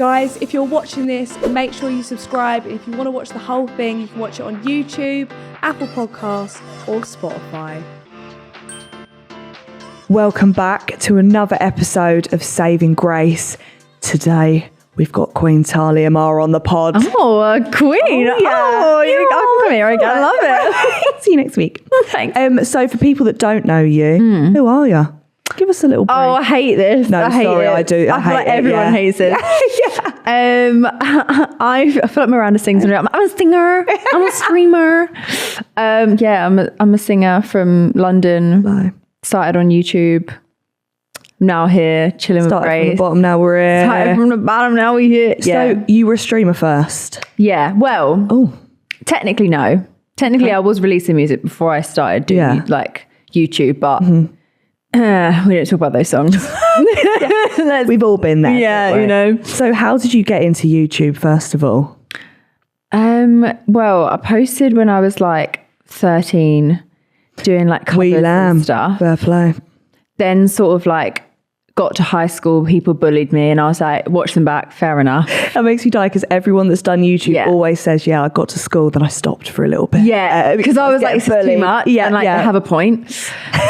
Guys, if you're watching this, make sure you subscribe. If you want to watch the whole thing, you can watch it on YouTube, Apple Podcasts, or Spotify. Welcome back to another episode of Saving Grace. Today, we've got Queen Talia Mar on the pod. Oh, a queen. Oh, yeah. Oh, come here again. I love it. See you next week. Thanks. So for people that don't know you, who are you? Give us a little brief. Oh, I hate this. No, I hate sorry, it. I do. I feel like everyone hates it. I feel like Miranda sings. I'm a singer. I'm a screamer. I'm a singer from London. Bye. Started on YouTube. Now here, chilling with Started Grace. from the bottom, now we're here. Started from the bottom, now we're here. Yeah. So you were a streamer first? Yeah. Well, technically no. Technically, I was releasing music before I started doing like YouTube, but we don't talk about those songs. We've all been there. Yeah, you know. So how did you get into YouTube first of all? Well, I posted when I was like 13, doing like covers and stuff. Fair play. Then sort of like got to high school, people bullied me and I was like, watch them back, fair enough. That makes me die because everyone that's done YouTube always says, I got to school, then I stopped for a little bit. Yeah, because I was like, this is too much. Yeah, and like they have a point.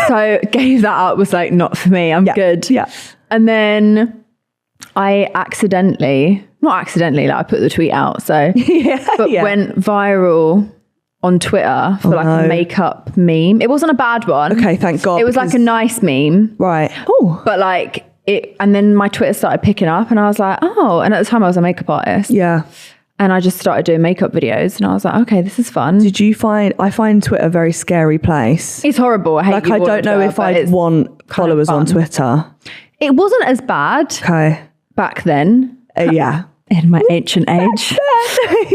So gave that up, was like, not for me, I'm good. Yeah. And then I not accidentally, like I put the tweet out. So, went viral on Twitter for a makeup meme. It wasn't a bad one. Okay, thank God. It was like a nice meme. Right. Oh. But like it, and then my Twitter started picking up and I was like, oh, and at the time I was a makeup artist. Yeah. And I just started doing makeup videos and I was like, okay, this is fun. Did you I find Twitter a very scary place. It's horrible. I hate I don't know if I'd want followers on Twitter. It wasn't as bad back then. Yeah. In my ancient age.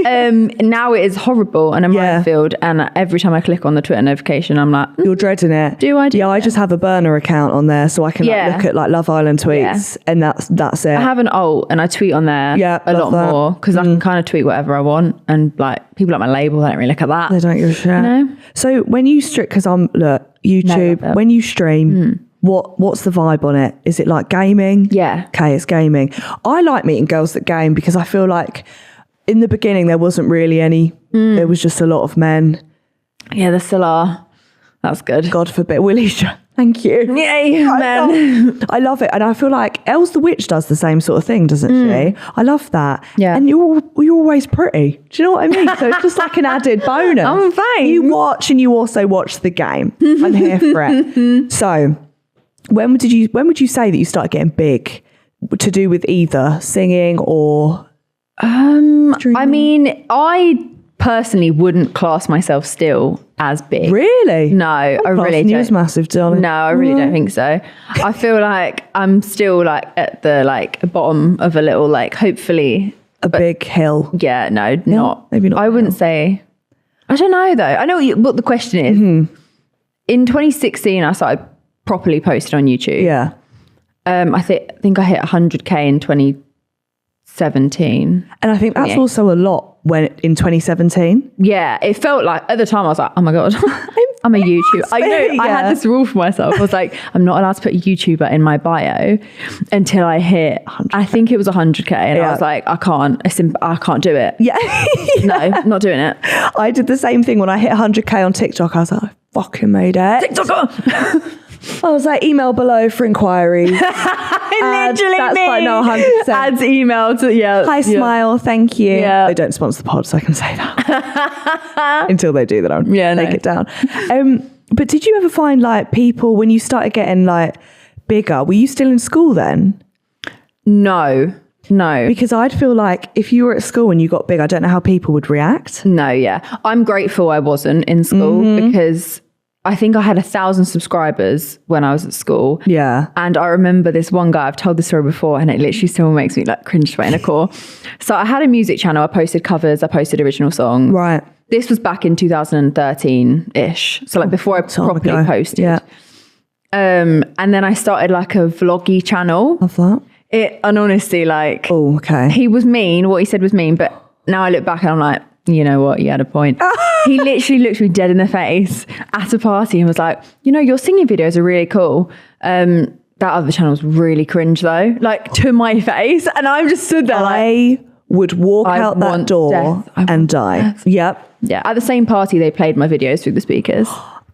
Now it is horrible and I'm minefield, and every time I click on the Twitter notification I'm like, you're dreading it. Do I? I just have a burner account on there so I can look at like Love Island tweets and that's it. I have an alt and I tweet on there a lot more because I can kind of tweet whatever I want, and like people at my label, they don't really look at that. They don't give a shit. No. So when you because YouTube, when you stream, what's the vibe on it? Is it like gaming? Yeah. Okay, it's gaming. I like meeting girls that game because I feel like in the beginning there wasn't really any. There was just a lot of men. Yeah, there still are. That's good. God forbid. Willisha. Thank you. Yay, men. I love it. And I feel like Els the Witch does the same sort of thing, doesn't she? I love that. Yeah. And you're always pretty. Do you know what I mean? So it's just like an added bonus. I'm fine. You watch and you also watch the game. I'm here for it. So when would you say that you started getting big, to do with either singing or streaming? I mean, I personally wouldn't class myself still as big. Really? No, I really don't. Was massive, darling. No, I really don't think so. I feel like I'm still like at the bottom of a little hopefully a big hill. Yeah, no, not maybe not. I wouldn't say. I don't know though. I know what the question is. In 2016, I started properly posted on YouTube. Yeah. I think I hit 100k in 2017. And I think that's also a lot in 2017. Yeah, it felt like at the time I was like, oh my God, I'm a YouTuber. I know I had this rule for myself. I was like, I'm not allowed to put YouTuber in my bio until I hit 100K. I think it was 100k and I was like, I can't do it. Yeah. No, not doing it. I did the same thing when I hit 100k on TikTok. I was like, I fucking made it. TikToker! I was like, email below for inquiries. Literally that's me. Like, no, 100%. Adds email to, Hi, Smile, thank you. Yeah. They don't sponsor the pod, so I can say that. Until they do, then I'll take it down. But did you ever find people, when you started getting bigger, were you still in school then? No. Because I'd feel like if you were at school and you got big, I don't know how people would react. No, yeah. I'm grateful I wasn't in school because I think I had 1,000 subscribers when I was at school. Yeah. And I remember this one guy, I've told this story before, and it literally still makes me cringe sweat in a core. So I had a music channel. I posted covers. I posted original songs. Right. This was back in 2013-ish. So before I properly posted. Yeah. And then I started a vloggy channel. Love that. And honestly, oh, okay. He was mean. What he said was mean. But now I look back and I'm like, you know what? You had a point. He literally looked me dead in the face at a party and was like, your singing videos are really cool. That other channel was really cringe though, like to my face. And I'm just stood there I would walk out that door and die. Death. Yep. Yeah. At the same party, they played my videos through the speakers.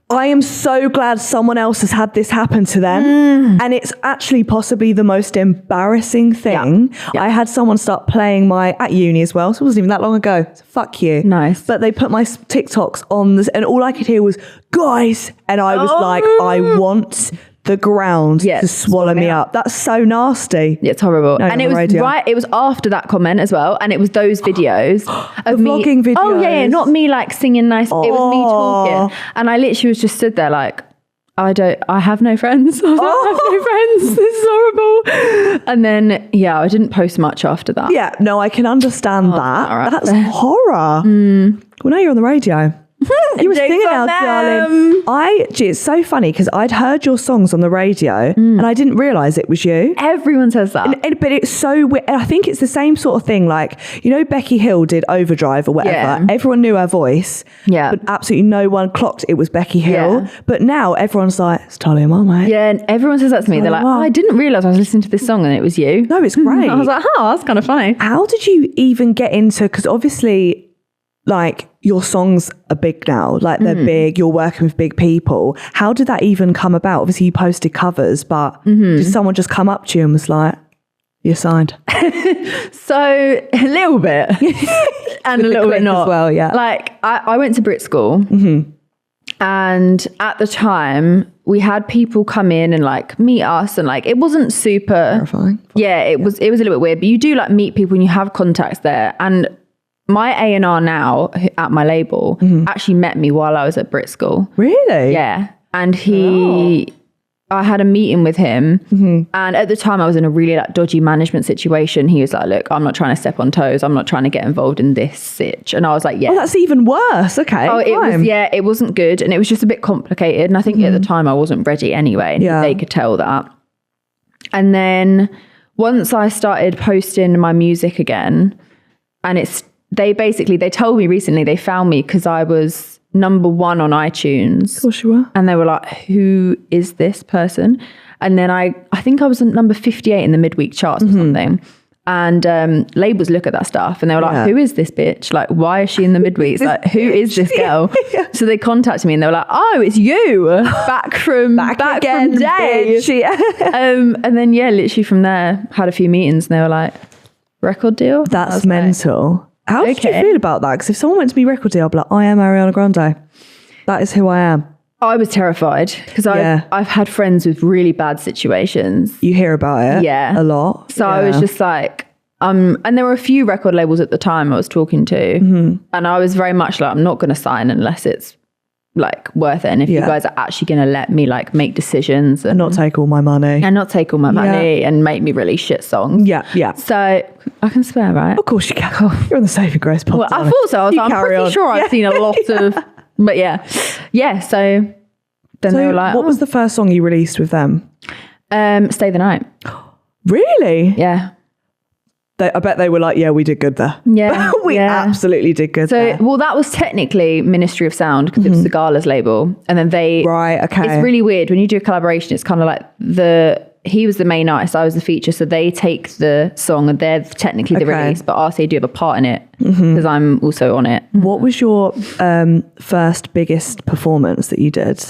I am so glad someone else has had this happen to them. And it's actually possibly the most embarrassing thing. Yeah. I had someone start playing at uni as well. So it wasn't even that long ago. So fuck you. Nice. But they put my TikToks on this and all I could hear was, guys. And I was like, I want the ground to swallow me up. That's so nasty. It's horrible. And it was it was after that comment as well. And it was those videos of me. Vlogging videos. Oh yeah, not me like singing nice. It was me talking. And I literally was just stood there like, I have no friends. I was like, I have no friends. This is horrible. And then, I didn't post much after that. Yeah, no, I can understand that. That's horror. Well, now you're on the radio. You were singing out, darling. It's so funny because I'd heard your songs on the radio and I didn't realise it was you. Everyone says that. But it's so weird. I think it's the same sort of thing. Like, Becky Hill did Overdrive or whatever. Yeah. Everyone knew her voice. Yeah. But absolutely no one clocked it was Becky Hill. Yeah. But now everyone's like, it's Talia Mar, mate. Yeah, and everyone says that to me. They're like, I didn't realise I was listening to this song and it was you. No, it's great. I was like, that's kind of funny. How did you even get into, because obviously, like, your songs are big now, like they're big, you're working with big people. How did that even come about? Obviously you posted covers, but did someone just come up to you and was like, you're signed? So a little bit and a little bit not. As well, yeah. Like I went to Brit school and at the time we had people come in and like meet us and like, it wasn't super terrifying. Yeah, it was a little bit weird, but you do like meet people and you have contacts there. And my A&R now at my label actually met me while I was at Brit school. Really? Yeah. And I had a meeting with him and at the time I was in a really like dodgy management situation. He was like, look, I'm not trying to step on toes. I'm not trying to get involved in this sitch. And I was like, yeah. Oh, that's even worse. Okay. Oh, it wasn't good. And it was just a bit complicated. And I think at the time I wasn't ready anyway. And they could tell that. And then once I started posting my music again, and they told me recently they found me because I was number 1 on iTunes. Of course you were. And they were like, who is this person? And then I think I was number 58 in the midweek charts or something. And labels look at that stuff and they were like, who is this bitch? Like, why is she in the midweeks? Like, who is this girl? So they contacted me and they were like, oh, it's you back from again, from day. And then, literally from there, had a few meetings and they were like, record deal? That's mental. Like, how did you feel about that? Because if someone went to me record deal, I'd be like, I am Ariana Grande. That is who I am. I was terrified because I've had friends with really bad situations. You hear about it a lot. So I was just like, and there were a few record labels at the time I was talking to. And I was very much like, I'm not going to sign unless it's like worth it. And if you guys are actually going to let me like make decisions and not take all my money and make me really shit songs. Yeah. So I can swear, right? Of course you can. You're on the Saving Grace podcast. Well, I thought so. I'm pretty sure I've seen a lot of, but so then they were like, what was the first song you released with them? Stay the Night. Really? Yeah. I bet they were like, yeah, we did good there. Yeah. we absolutely did good there. Well, that was technically Ministry of Sound because it was the Gala's label. And then it's really weird. When you do a collaboration, it's kind of like he was the main artist, I was the feature. So they take the song and they're technically the release, but RCA do have a part in it because I'm also on it. What was your first biggest performance that you did?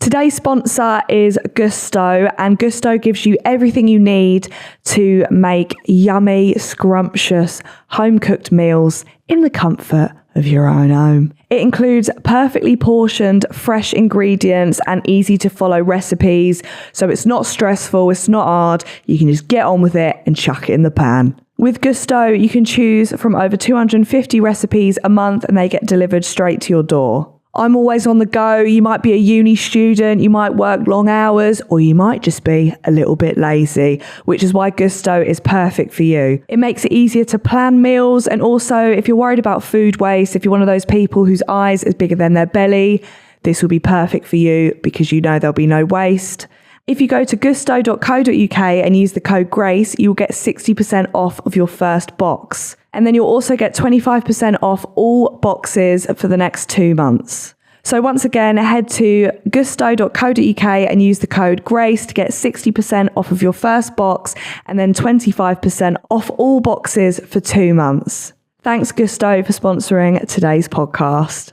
Today's sponsor is Gusto, and Gusto gives you everything you need to make yummy, scrumptious, home-cooked meals in the comfort of your own home. It includes perfectly portioned, fresh ingredients and easy-to-follow recipes, so it's not stressful, it's not hard. You can just get on with it and chuck it in the pan. With Gusto, you can choose from over 250 recipes a month, and they get delivered straight to your door. I'm always on the go. You might be a uni student, you might work long hours, or you might just be a little bit lazy, which is why Gusto is perfect for you. It makes it easier to plan meals, and also if you're worried about food waste, if you're one of those people whose eyes is bigger than their belly, this will be perfect for you because you know there'll be no waste. If you go to gusto.co.uk and use the code GRACE, you'll get 60% off of your first box. And then you'll also get 25% off all boxes for the next 2 months. So once again, head to gusto.co.uk and use the code GRACE to get 60% off of your first box and then 25% off all boxes for 2 months. Thanks, Gusto, for sponsoring today's podcast.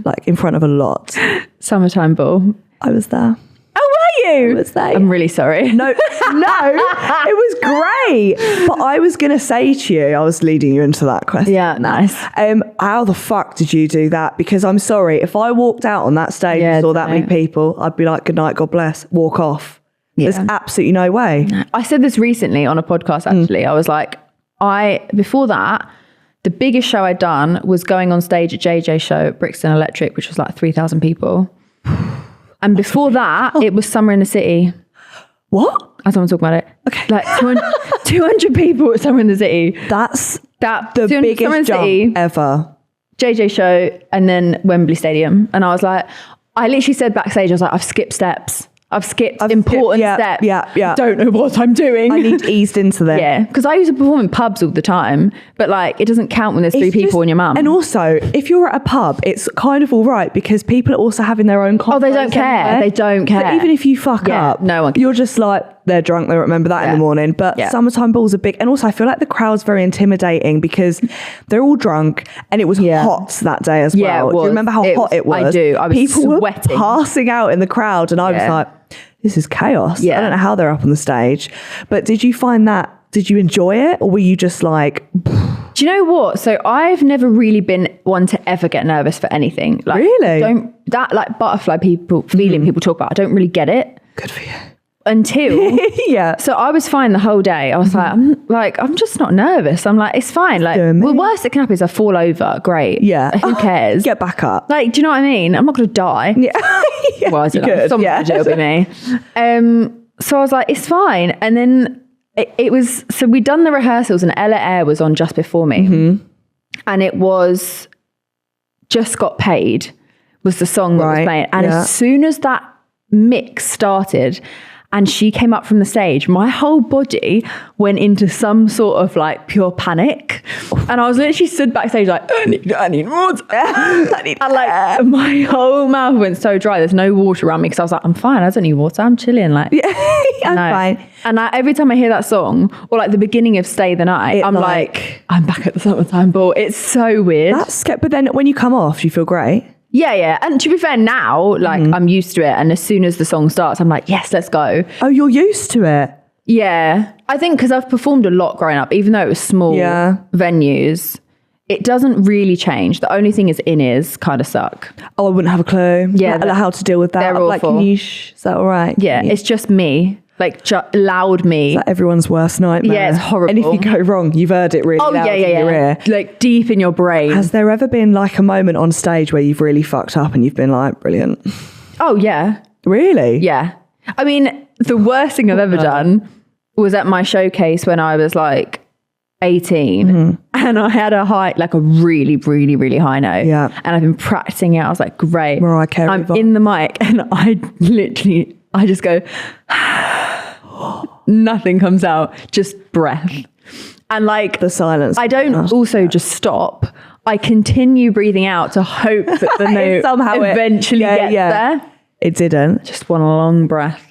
Like, in front of a lot. Summertime ball. I was there. Oh, were you? I was there. I'm really sorry. No, it was great. But I was going to say to you, I was leading you into that question. Yeah, nice. How the fuck did you do that? Because I'm sorry, if I walked out on that stage and saw that many people, I'd be like, good night, God bless, walk off. Yeah. There's absolutely no way. I said this recently on a podcast, actually. I was like, before that, the biggest show I'd done was going on stage at JJ's show at Brixton Electric, which was like 3,000 people. And before that, it was Summer in the City. What? As someone talking about it. Okay. Like 200 people at Summer in the City. That's the biggest jump ever. JJ show and then Wembley Stadium. And I was like, I literally said backstage, I was like, I've skipped steps. I've skipped important steps. Yeah. Don't know what I'm doing. I need eased into them. Yeah, because I used to perform in pubs all the time, but like it doesn't count when there's 3 people and your mum. And also, if you're at a pub, it's kind of all right because people are also having their own conversations. Oh, they don't care. Anyway. They don't care. So even if you fuck up, no one cares. You're just like, they're drunk, they remember that in the morning. But summertime balls are big. And also, I feel like the crowd's very intimidating because they're all drunk and it was hot that day as well. Yeah, do you remember how hot it was? I do. I was people sweating. Were passing out in the crowd and I was like, this is chaos. Yeah. I don't know how they're up on the stage. But did you find that, did you enjoy it? Or were you just like... Do you know what? So I've never really been one to ever get nervous for anything. Like, really? That like butterfly feeling people talk about, I don't really get it. Good for you. Until so I was fine the whole day. I was like, I'm just not nervous. I'm like, it's fine. Like, the worst that can happen is I fall over. Great. Yeah. Who cares? Get back up. Like, do you know what I mean? I'm not going to die. Yeah. Well, I don't know. Someone it'll be me. So I was like, it's fine. And then it was. So we'd done the rehearsals, and Ella Air was on just before me, and it was Just Got Paid was the song that was playing, and as soon as that mix started. And she came up from the stage, my whole body went into some sort of like pure panic. And I was literally stood backstage like, I need water. And like my whole mouth went so dry. There's no water around me because I was like, I'm fine. I don't need water. I'm chilling. Like, I'm fine. And every time I hear that song or like the beginning of Stay the Night, I'm like, I'm back at the summertime ball. It's so weird. But then when you come off, you feel great. Yeah. And to be fair now, like I'm used to it. And as soon as the song starts, I'm like, yes, let's go. Oh, you're used to it? Yeah. I think because I've performed a lot growing up, even though it was small venues, it doesn't really change. The only thing is in-ears kind of suck. Oh, I wouldn't have a clue. Yeah. How to deal with that. They're awful. Like, niche. Is that all right? Yeah. It's just me. Like loud me. It's like everyone's worst nightmare. Yeah, it's horrible. And if you go wrong, you've heard it really loud in your ear. Like deep in your brain. Has there ever been like a moment on stage where you've really fucked up and you've been like, brilliant? Oh, yeah. Really? Yeah. I mean, the worst thing I've ever done was at my showcase when I was like 18 and I had a really, really, really high note. Yeah. And I've been practicing it. I was like, great. Mariah Carey I'm vibe. in the mic and I just go... Nothing comes out, just breath. And like the silence. I don't also just stop. I continue breathing out to hope that the note somehow eventually gets there. It didn't. Just one long breath.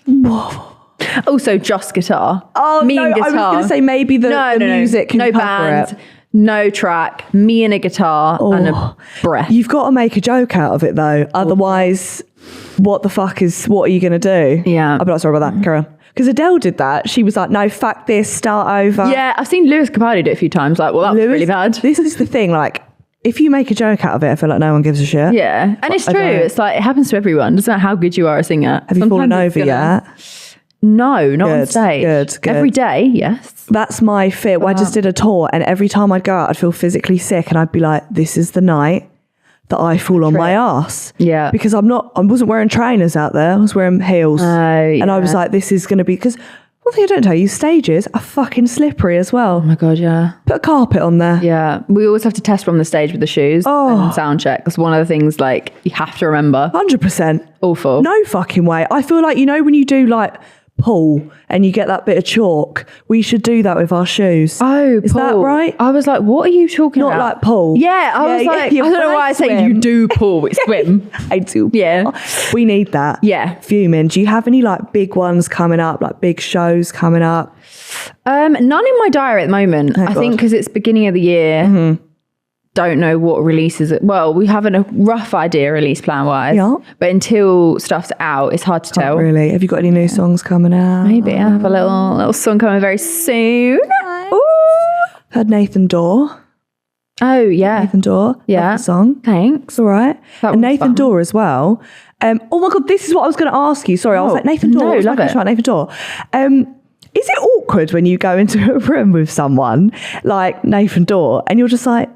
Also, just guitar. Oh, me and I guitar. was going to say maybe the music can no cover band, it. no track, me and a guitar and a breath. You've got to make a joke out of it though. Otherwise, what are you going to do? Yeah. I'm not sorry about that. Carry on. Because Adele did that. She was like, no, fuck this, start over. Yeah, I've seen Lewis Capaldi do it a few times. Like, well, that was really bad. This is the thing, like, if you make a joke out of it, I feel like no one gives a shit. Yeah, and it's true. It's like, it happens to everyone. Doesn't matter how good you are a singer. Have you fallen over yet? No, not on stage. Good. Every day, yes. That's my fear. I just did a tour and every time I'd go out, I'd feel physically sick and I'd be like, this is the night that I fall on my ass. Yeah. Because I wasn't wearing trainers out there. I was wearing heels. And I was like, this is going to be, because one thing I don't tell you, stages are fucking slippery as well. Oh my God, yeah. Put a carpet on there. Yeah. We always have to test from the stage with the shoes and sound check. That's one of the things like you have to remember. 100%. Awful. No fucking way. I feel like, when you do like pull and you get that bit of chalk. We should do that with our shoes. Oh, is that right? I was like, what are you talking about? Not like pull. Yeah, I was like, I don't know why I say you do pull, it's swim. I do. Yeah. We need that. Yeah. Fuming. Do you have any like big ones coming up, like big shows coming up? None in my diary at the moment. I think because it's beginning of the year. Mm-hmm. Don't know what releases it. Well, we have a rough idea release plan wise. Yeah. But until stuff's out, it's hard to tell. Really? Have you got any new songs coming out? Maybe. I have a little song coming very soon. Ooh. Heard Nathan Dorr. Oh, yeah. Nathan Dorr. Yeah. Love the song. Thanks. All right. And Nathan Dorr as well. Oh my God, this is what I was going to ask you. Sorry, I was like, Nathan Dorr. No, love it. Nathan Dorr. Is it awkward when you go into a room with someone like Nathan Dorr and you're just like,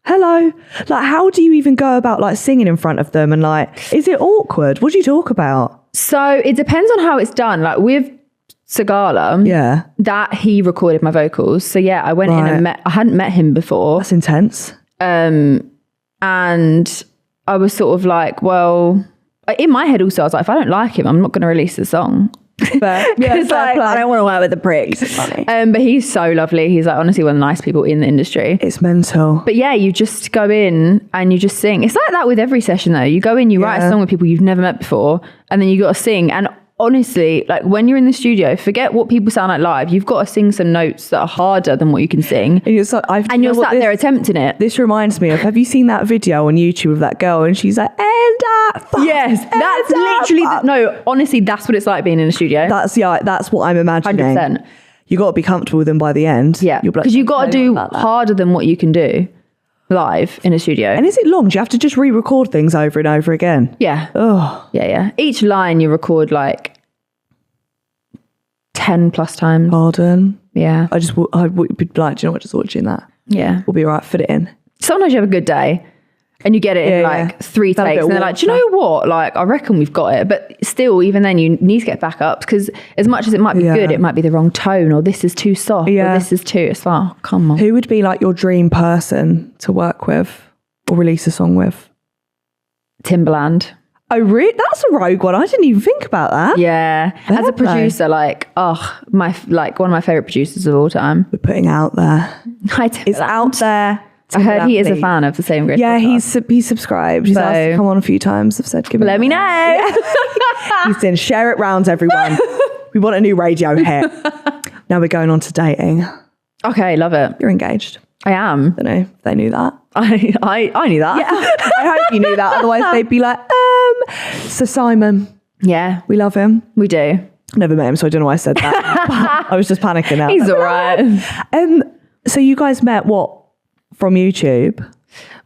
hello? Like, how do you even go about like singing in front of them? And like, is it awkward? What do you talk about? So it depends on how it's done. Like with Sagala, that he recorded my vocals. So yeah, I went in and I hadn't met him before. That's intense. And I was sort of like, well, in my head also, I was like, if I don't like him, I'm not going to release the song. But like, I don't want to work with the pricks. It's funny. But he's so lovely. He's like honestly one of the nice people in the industry. It's mental. But yeah, you just go in and you just sing. It's like that with every session though. You go in, you write a song with people you've never met before, and then you got to sing. And honestly, like when you're in the studio, forget what people sound like live. You've got to sing some notes that are harder than what you can sing. And you're sat there attempting it. This reminds me of, have you seen that video on YouTube of that girl and she's like, yes, that's literally, no, honestly, that's what it's like being in a studio. That's what I'm imagining. 100%. You got to be comfortable with them by the end. Yeah, because you've got to do harder than what you can do live in a studio. And is it long? Do you have to just re-record things over and over again? Yeah. Oh. Yeah. Each line you record like 10 plus times. Pardon? Yeah. I would be like, do you know what, just watching that. Yeah. We'll be all right, fit it in. Sometimes you have a good day and you get it in 3 takes and they're like, do you know what? Like, I reckon we've got it. But still, even then you need to get back up because as much as it might be good, it might be the wrong tone or this is too soft or this is too, it's like, oh, come on. Who would be like your dream person to work with or release a song with? Timbaland. Oh, really? That's a rogue one. I didn't even think about that. Yeah. As a producer, like, one of my favorite producers of all time. We're putting out there. It's out there. I heard he is a fan of the Same Grade. Yeah, he's subscribed. He's asked to come on a few times. I've said, let me know. Yeah. He's saying, share it round, everyone. We want a new radio hit. Now we're going on to dating. Okay, love it. You're engaged. I am. I don't know if they knew that. I knew that. Yeah. I hope you knew that. Otherwise they'd be like, So Simon. Yeah. We love him. We do. Never met him, so I don't know why I said that. I was just panicking now. He's all right. So you guys met from YouTube?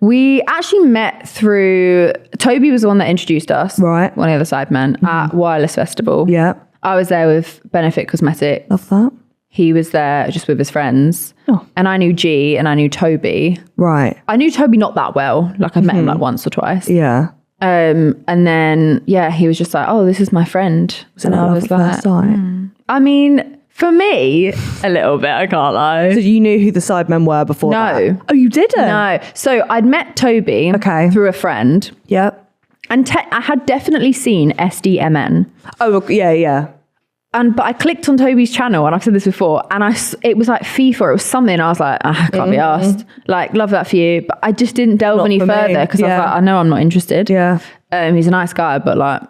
We actually met through, Toby was the one that introduced us. Right. One of the other Sidemen at Wireless Festival. Yeah. I was there with Benefit Cosmetics. Love that. He was there just with his friends. Oh. And I knew G and I knew Toby. Right. I knew Toby not that well. Like I met him like once or twice. Yeah. And then, he was just like, oh, this is my friend. And I was like, first time. I mean, for me, a little bit, I can't lie. So you knew who the Sidemen were before that? No. Oh, you didn't? No. So I'd met Toby through a friend. Yep. And I had definitely seen SDMN. Oh, yeah. But I clicked on Toby's channel, and I've said this before, and it was like FIFA, it was something, I was like, I can't be asked. Like, love that for you. But I just didn't delve any further because I was like, I know I'm not interested. Yeah. He's a nice guy, but like,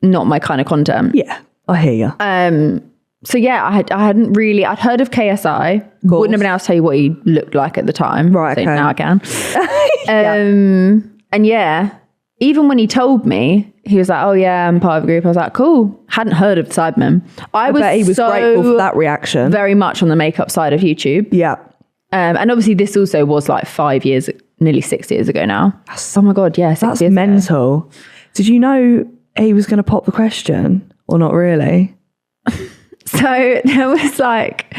not my kind of content. Yeah, I hear you. So yeah, I'd heard of KSI. Wouldn't have been able to tell you what he looked like at the time. Right, okay. Now I can. And yeah, even when he told me, he was like, oh yeah, I'm part of a group. I was like, cool. Hadn't heard of Sidemen. I bet he was so grateful for that reaction. Very much on the makeup side of YouTube. Yeah. And obviously this also was like 5 years, nearly 6 years ago now. Oh my God, yeah, 6 That's years mental. ago. Did you know he was going to pop the question or not really? So there was like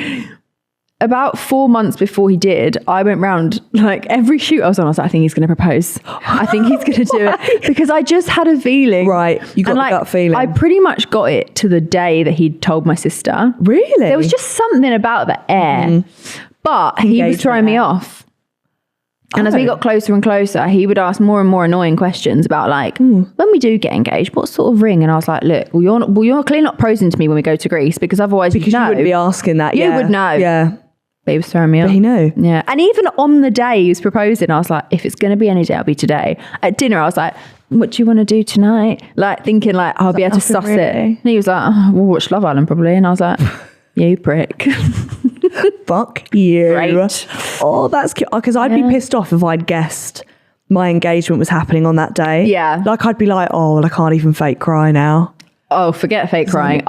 about 4 months before he did, I went round like every shoot I was on. I was like, I think he's going to propose. I think he's going to do it because I just had a feeling. Right, you got that feeling. I pretty much got it to the day that he'd told my sister. Really? There was just something about the air, but he was throwing me off. And as we got closer and closer, he would ask more and more annoying questions about like, when we do get engaged, what sort of ring? And I was like, look, you're clearly not proposing to me when we go to Greece, because otherwise you wouldn't be asking that. You would know. Yeah. But he was throwing me off. But he knew. Yeah. And even on the day he was proposing, I was like, if it's going to be any day, it'll be today. At dinner, I was like, what do you want to do tonight? Like thinking like, I'll be able to suss it. And he was like, we'll watch Love Island probably. And I was like, you prick. Fuck you. Great. Oh, that's cute. Because I'd be pissed off if I'd guessed my engagement was happening on that day. Yeah. Like I'd be like, oh, well, I can't even fake cry now. Oh, forget fake crying.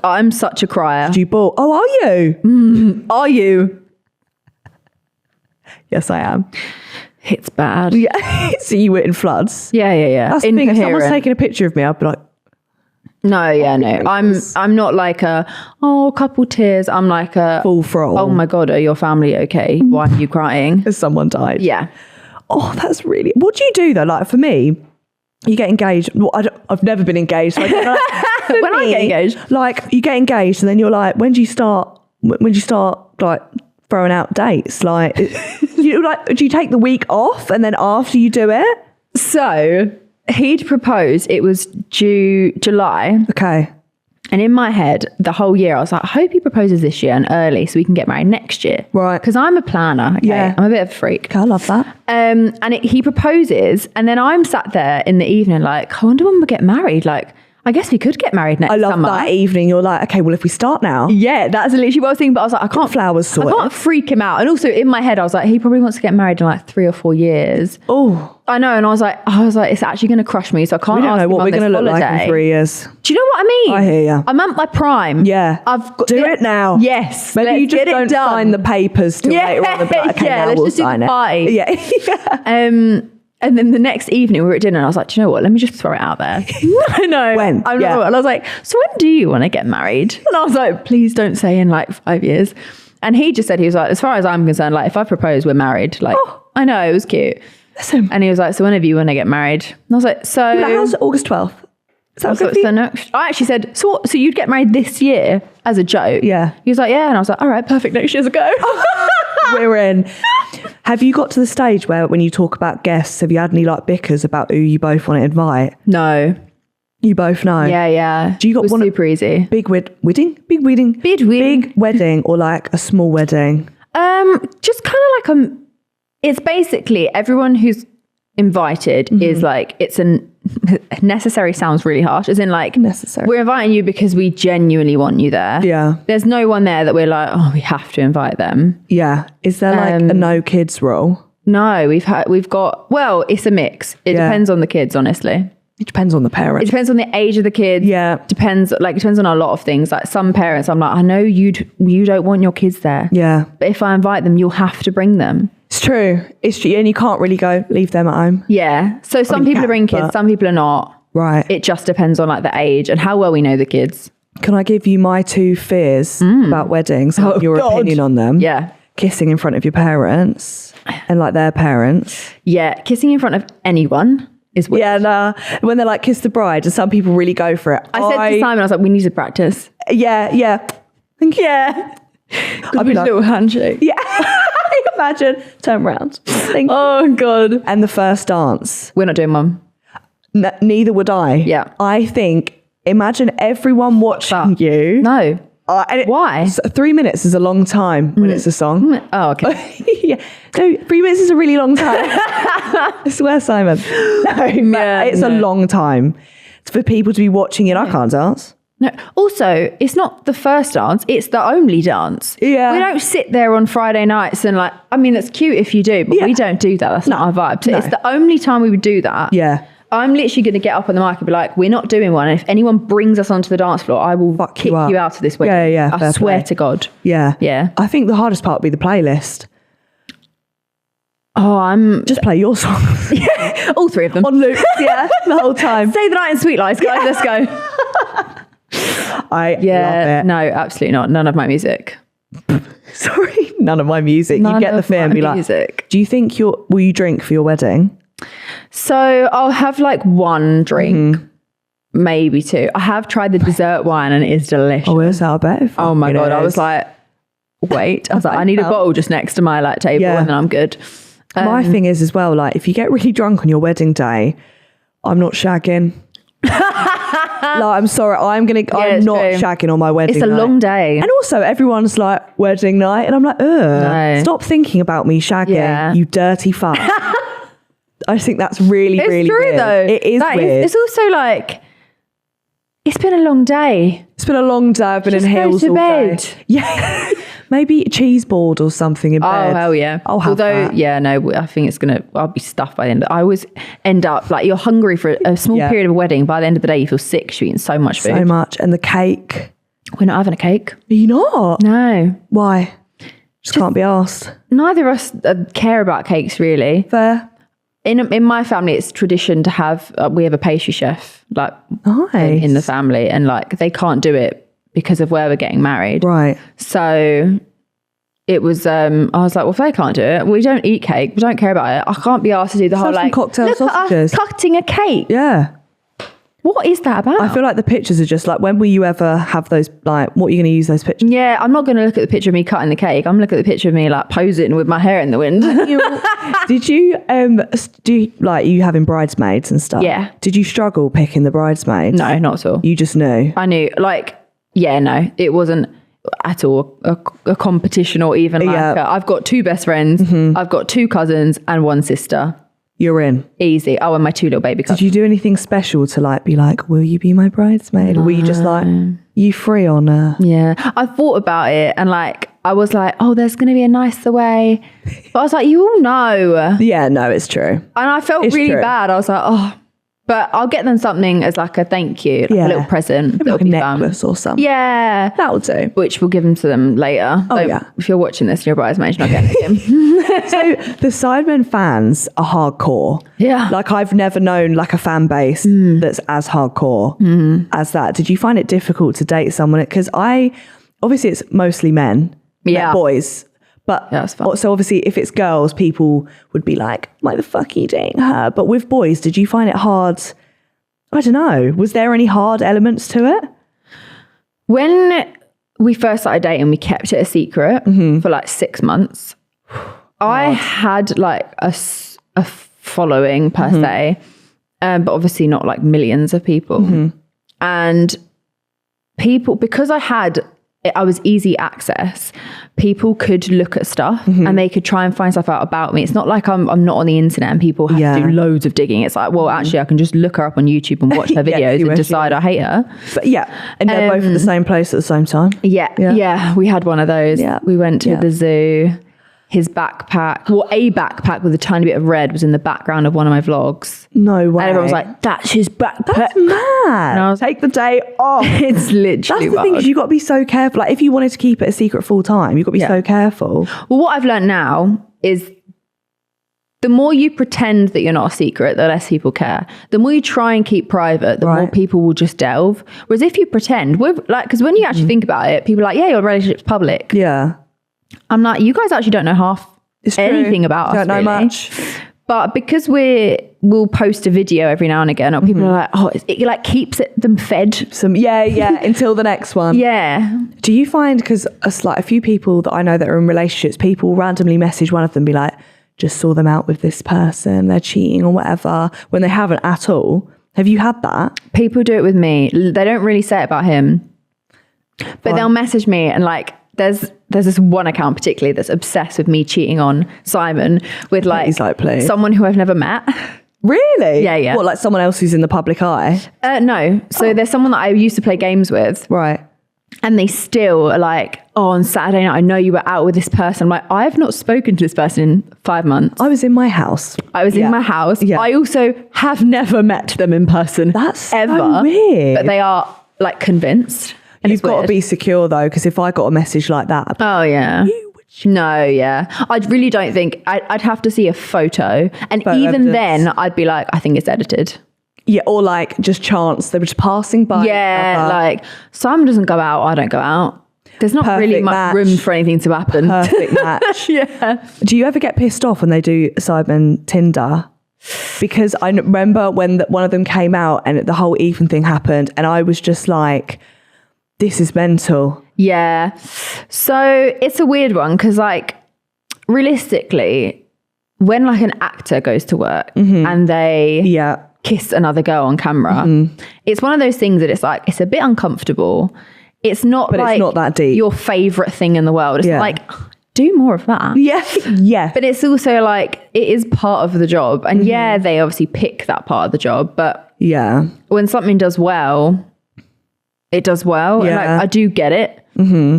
I'm such a crier. Did you ball? Oh, are you? Are you? Yes, I am. It's bad. Yeah. So you were in floods? Yeah. That's the thing. If someone's taking a picture of me, I'd be like, no. I'm not like a couple tears. I'm like a full throttle. Oh my God, are your family okay? Why are you crying? Has someone died? Yeah. Oh, that's really. What do you do though? Like for me, you get engaged. Well, I've never been engaged. So I I get engaged, like you get engaged, and then you're like, when do you start like throwing out dates? Like, do you take the week off and then after you do it? So he'd proposed. It was July. Okay. And in my head, the whole year, I was like, I hope he proposes this year and early so we can get married next year. Right. Because I'm a planner. Okay? Yeah. I'm a bit of a freak. Okay, I love that. And he proposes, and then I'm sat there in the evening like, I wonder when we'll get married. Like, I guess we could get married next summer. I love that evening. You're like, okay, well, if we start now. Yeah, that's literally what I was thinking. But I was like, I can't flowers sorted. I can't freak him out. And also in my head, I was like, he probably wants to get married in like 3 or 4 years. Oh, I know. And I was like, it's actually going to crush me. So I can't. We don't know what we're going to look like in 3 years. Do you know what I mean? I hear you. I'm at my prime. Yeah. I've got do it now. Yes. Maybe you just don't sign the papers till later on. Like, okay, now let's we'll just do sign the it. party. Yeah. And then the next evening we were at dinner and I was like, do you know what? Let me just throw it out there. I know. When? And I was like, so when do you want to get married? And I was like, please don't say in like 5 years. And he just said, he was like, as far as I'm concerned, like if I propose, we're married. Like, I know, it was cute. Listen. And he was like, so whenever you want to get married? And I was like, so. How's August 12th? Is that so next? I actually said, so you'd get married this year as a joke? Yeah. He was like, yeah. And I was like, all right, perfect. Next year's a go. We're in. Have you got to the stage where when you talk about guests, have you had any like bickers about who you both want to invite? No. You both know? Yeah. Do you got one super easy? Big wedding? Big wedding or like a small wedding? Just kind of like it's basically everyone who's invited is like, it's necessary sounds really harsh, as in like necessary. We're inviting you because we genuinely want you there. Yeah. There's no one there that we're like, oh, we have to invite them. Yeah. Is there like a no kids rule? No, we've got, well, it's a mix. It depends on the kids, honestly. It depends on the parents. It depends on the age of the kids. Yeah. Depends on a lot of things. Like some parents, I'm like, I know you don't want your kids there. Yeah. But if I invite them, you'll have to bring them. It's true. And you can't really go leave them at home. Yeah. So some people are bringing kids, some people are not. Right. It just depends on like the age and how well we know the kids. Can I give you my 2 fears about weddings? Your opinion on them? Yeah. Kissing in front of your parents and like their parents. Yeah. Kissing in front of anyone is weird. Yeah, nah. When they're like, kiss the bride, and some people really go for it. I said to Simon, I was like, we need to practice. Yeah. Yeah. I'd be like, little handshake. Yeah. Imagine. Turn around. Oh, God. And the first dance. We're not doing one. Neither would I. Yeah. I think, imagine everyone watching you. No. Why? 3 minutes is a long time when it's a song. Oh, okay. Yeah. No, 3 minutes is a really long time. I swear, Simon. No, it's a long time. It's for people to be watching it. I can't dance. No. Also, it's not the first dance, it's the only dance. Yeah. We don't sit there on Friday nights and like, I mean, that's cute if you do, but we don't do that. That's not our vibe. So it's the only time we would do that. Yeah. I'm literally going to get up on the mic and be like, we're not doing one. And if anyone brings us onto the dance floor, I will kick you out of this wedding. Yeah. I swear to God. Yeah. Yeah. I think the hardest part would be the playlist. Oh, just play your songs. Yeah. All 3 of them. On loop. Yeah. The whole time. Save the night in Sweet Lies, guys. Let's go. I love it. No, absolutely not. None of my music. Sorry. None of my music. You get the fear and be like, do you think will you drink for your wedding? So I'll have like 1 drink, maybe 2. I have tried the dessert wine and it is delicious. Oh, is that? I bet. Oh my God. I was like, wait. I was like, I need a bottle just next to my like table and then I'm good. My thing is as well, like if you get really drunk on your wedding day, I'm not shagging. I'm sorry, I'm not shagging on my wedding night. It's a long day. And also everyone's like, wedding night, and I'm like, stop thinking about me shagging, you dirty fuck. I think that's really, really true, weird. Though. It is weird. It's also like, it's been a long day. It's been a long day. I've been in heels all day. Yeah. Maybe a cheese board or something in bed. Oh, hell yeah. I'll have that. Yeah, no, I think I'll be stuffed by the end. I always end up, like, you're hungry for a small period of a wedding. By the end of the day, you feel sick. You're eating so much food. So much. And the cake. We're not having a cake. Are you not? No. Why? Just can't be asked. Neither of us care about cakes, really. Fair. In my family, it's tradition to have, we have a pastry chef, like, in the family. And, like, they can't do it because of where we're getting married. Right. So it was, I was like, well, if they can't do it, we don't eat cake. We don't care about it. I can't be asked to do the whole, like, cocktail look sausages. At us cutting a cake. Yeah. What is that about? I feel like the pictures are just like, when will you ever have those, like, what are you going to use those pictures? Yeah, I'm not going to look at the picture of me cutting the cake. I'm looking at the picture of me, like, posing with my hair in the wind. Did you, you having bridesmaids and stuff? Yeah. Did you struggle picking the bridesmaids? No, not at all. You just knew? I knew, like, yeah, no, it wasn't at all a competition or even like, I've got 2 best friends, I've got 2 cousins and 1 sister. You're in. Easy. Oh, and my 2 little baby cousins. Did you do anything special to like be like, will you be my bridesmaid? Or were you just like, you free on her? Yeah. I thought about it and like, I was like, oh, there's going to be a nicer way. But I was like, you all know. Yeah, no, it's true. And I felt really bad. I was like, oh, but I'll get them something as like a thank you, like a little present. Like a necklace or something. Yeah. That'll do. Which we'll give them to them later. Oh, yeah. If you're watching this and you're a bridesmaid, you're not getting it. So the Sidemen fans are hardcore. Yeah. Like I've never known like a fan base that's as hardcore as that. Did you find it difficult to date someone? Because obviously it's mostly men, like boys. But so obviously if it's girls, people would be like, why the fuck are you dating her? But with boys, did you find it hard? I don't know. Was there any hard elements to it? When we first started dating, we kept it a secret for like 6 months. I had like a following per se, but obviously not like millions of people. And people, because I was easy access, people could look at stuff and they could try and find stuff out about me. It's not like I'm not on the internet and people have to do loads of digging. It's like, well, actually I can just look her up on YouTube and watch her videos and decide I hate her. But and they're both at the same place at the same time. Yeah, we had one of those. We went to the zoo. His backpack, a backpack with a tiny bit of red was in the background of one of my vlogs. No way. And everyone was like, that's his backpack. That's mad. And I was take the day off. It's literally That's the thing, is you've got to be so careful. Like if you wanted to keep it a secret full time, you've got to be so careful. Well, what I've learned now is the more you pretend that you're not a secret, the less people care. The more you try and keep private, the more people will just delve. Whereas if you pretend, because when you actually think about it, people are like, yeah, your relationship's public. Yeah. I'm like, you guys actually don't know anything about us. Don't know much. But because we'll post a video every now and again, or people are like, oh, it like keeps them fed. Until the next one. Yeah. Do you find, because like a few people that I know that are in relationships, people randomly message one of them, be like, just saw them out with this person, they're cheating or whatever, when they haven't at all. Have you had that? People do it with me. They don't really say it about him, but they'll message me and like, there's this one account particularly that's obsessed with me cheating on Simon with like someone who I've never met. Really? Yeah. What, like someone else who's in the public eye? No. So there's someone that I used to play games with. Right. And they still are like, oh, on Saturday night, I know you were out with this person. I'm like, I have not spoken to this person in 5 months. I was in my house. In my house. Yeah. I also have never met them in person. That's ever. So weird. But they are like convinced. And you've got to be secure though, because if I got a message like that. Oh yeah. No, yeah. I really don't think, I'd have to see a photo. And even then I'd be like, I think it's edited. Yeah, or like just chance. They were just passing by. Yeah, like Simon doesn't go out, I don't go out. There's not really much room for anything to happen. Perfect match. Yeah. Do you ever get pissed off when they do Sidemen Tinder? Because I remember when one of them came out and the whole Ethan thing happened and I was just like, this is mental. Yeah. So it's a weird one because like realistically, when like an actor goes to work and they kiss another girl on camera, it's one of those things that it's like, it's a bit uncomfortable. It's not but like it's not that deep. Your favorite thing in the world. It's like, do more of that. Yeah. But it's also like, it is part of the job. And they obviously pick that part of the job. But when something does well, it does well. And like, I do get it.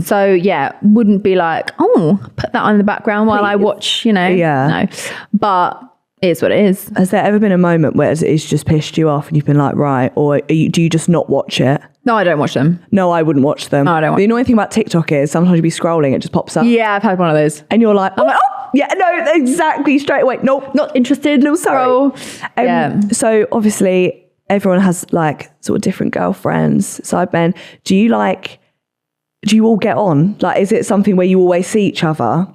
So wouldn't be like, oh, put that on in the background while I watch, no. But it is what it is. Has there ever been a moment where it's just pissed you off and you've been like, right, or do you just not watch it? No, I don't watch them. No, I wouldn't watch them. No, I don't watch The annoying thing about TikTok is sometimes you be scrolling, it just pops up. Yeah, I've had one of those. And you're like, I'm like, oh, yeah, no, exactly, straight away. Nope, not interested. No, sorry. So obviously everyone has like sort of different girlfriends, Sidemen. Do you all get on? Like, is it something where you always see each other?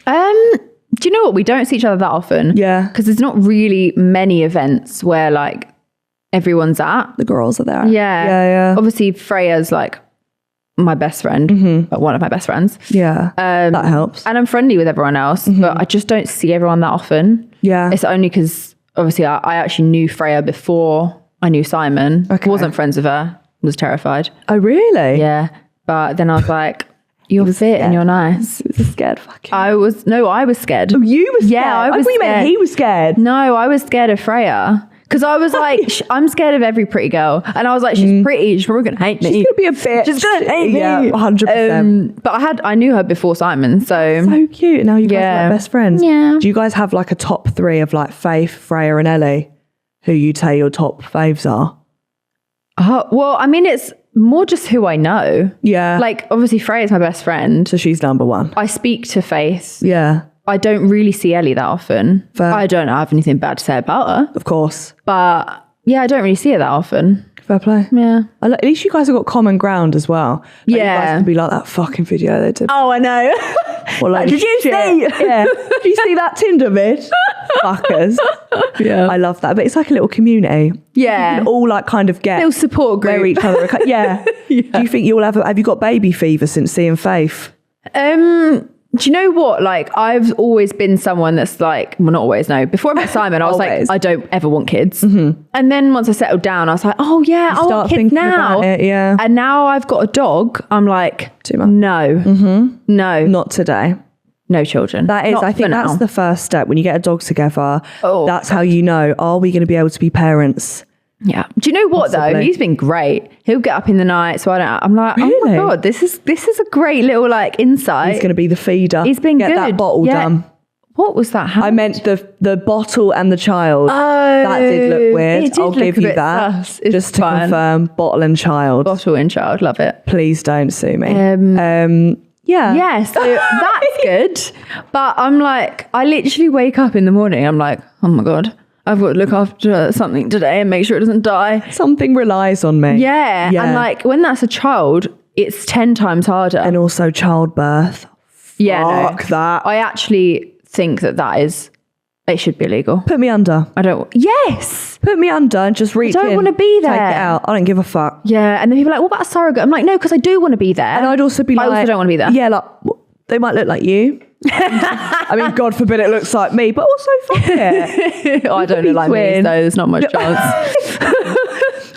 Do you know what? We don't see each other that often. Yeah. Because there's not really many events where like everyone's at. The girls are there. Yeah. Obviously Freya's like my best friend, one of my best friends. Yeah. That helps. And I'm friendly with everyone else, but I just don't see everyone that often. Yeah. It's only because obviously I actually knew Freya before I knew Simon. Okay. Wasn't friends with her. Was terrified. Oh, really? Yeah. But then I was like, you're fit scared. And you're nice. It was a scared fucking. I was scared. Oh, you were scared? Yeah, I was scared. Meant he was scared. No, I was scared of Freya. Because I was like, I'm scared of every pretty girl. And I was like, she's pretty. She's probably going to hate me. She's going to be a bitch. She's going to hate me. Yeah, 100%. But I knew her before Simon. So cute. And now you guys are like best friends. Yeah. Do you guys have like a top 3 of like Faith, Freya and Ellie? Who you tell your top faves are? Well, I mean, it's more just who I know. Yeah. Like, obviously, Freya's my best friend. So she's number 1. I speak to Faith. Yeah. I don't really see Ellie that often. Fair. I don't have anything bad to say about her. Of course. But yeah, I don't really see her that often. Fair play. Yeah. At least you guys have got common ground as well. Like, yeah. You guys could be like that fucking video they did. Oh, I know. Or like, did you see? Yeah. Did you see that Tinder vid? Fuckers. Yeah. I love that. But it's like a little community. Yeah. You can all like kind of get little support group. Where each other are. Yeah. Do you think you'll have you got baby fever since seeing Faith? Do you know what? Like, I've always been someone that's like, well, not always, no. Before I met Simon, I was like, I don't ever want kids. And then once I settled down, I was like, oh yeah, I want kids now. Yeah. And now I've got a dog. I'm like, too much. No. No. Not today. No children. That is, I think that's the first step. When you get a dog together, that's how you know, are we going to be able to be parents? Yeah. Do you know what though? He's been great. He'll get up in the night, so I'm like, really? Oh my God, this is a great little like insight. He's going to be the feeder. He's been get good. That bottle done. What was that? I meant the bottle and the child. Oh, that did look weird. It did I'll give you that. Just to confirm, bottle and child. Bottle and child, love it. Please don't sue me. Yeah, so that's good. But I'm like, I literally wake up in the morning. I'm like, oh my God, I've got to look after something today and make sure it doesn't die. Something relies on me. Yeah. And like when that's a child, it's 10 times harder. And also childbirth. Fuck that. I actually think it should be illegal. Put me under. Yes. Put me under and just reach in. I don't want to be there. Take it out. I don't give a fuck. Yeah. And then people are like, what about a surrogate? I'm like, no, because I do want to be there. And I'd also be I also don't want to be there. Yeah, like, they might look like you. I mean, God forbid it looks like me, but also fuck it. I don't look like me, so there's not much chance.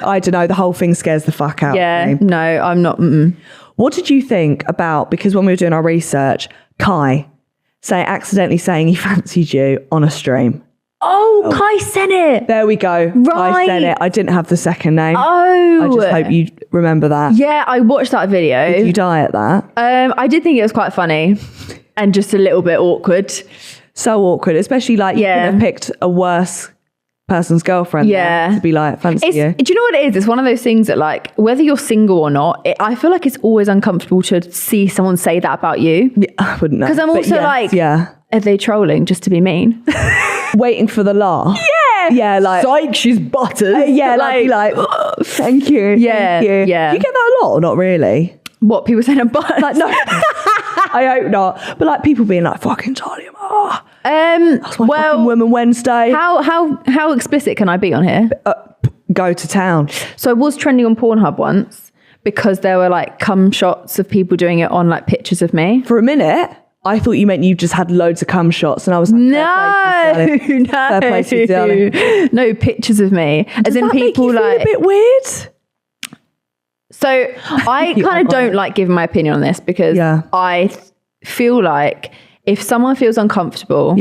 I don't know. The whole thing scares the fuck out of me. No, I'm not. What did you think about, because when we were doing our research, Kai accidentally saying he fancied you on a stream? Oh, Kai sent it. There we go. Right. Kai sent it. I didn't have the second name. Oh. I just hope you remember that. Yeah, I watched that video. Did you die at that? I did think it was quite funny and just a little bit awkward. So awkward, especially like you could have picked a worse person's girlfriend to be like, fancy you. Do you know what it is? It's one of those things that like, whether you're single or not, I feel like it's always uncomfortable to see someone say that about you. Yeah, I wouldn't know. Because I'm also are they trolling just to be mean? Waiting for the laugh. Yeah. Yeah, like, psych, she's buttered. Like, oh, thank you. Yeah. Thank you. Yeah. Do you get that a lot or not really? What, people saying I'm buttered? Like, no. I hope not. But like people being like, fucking Talia Mar. That's my fucking Women Wednesday. How explicit can I be on here? Go to town. So I was trending on Pornhub once because there were like cum shots of people doing it on like pictures of me. For a minute? I thought you meant you just had loads of cum shots, and I was like, no pictures of me. As in, people make you like feel a bit weird. So I kind of don't like giving my opinion on this because I feel like if someone feels uncomfortable,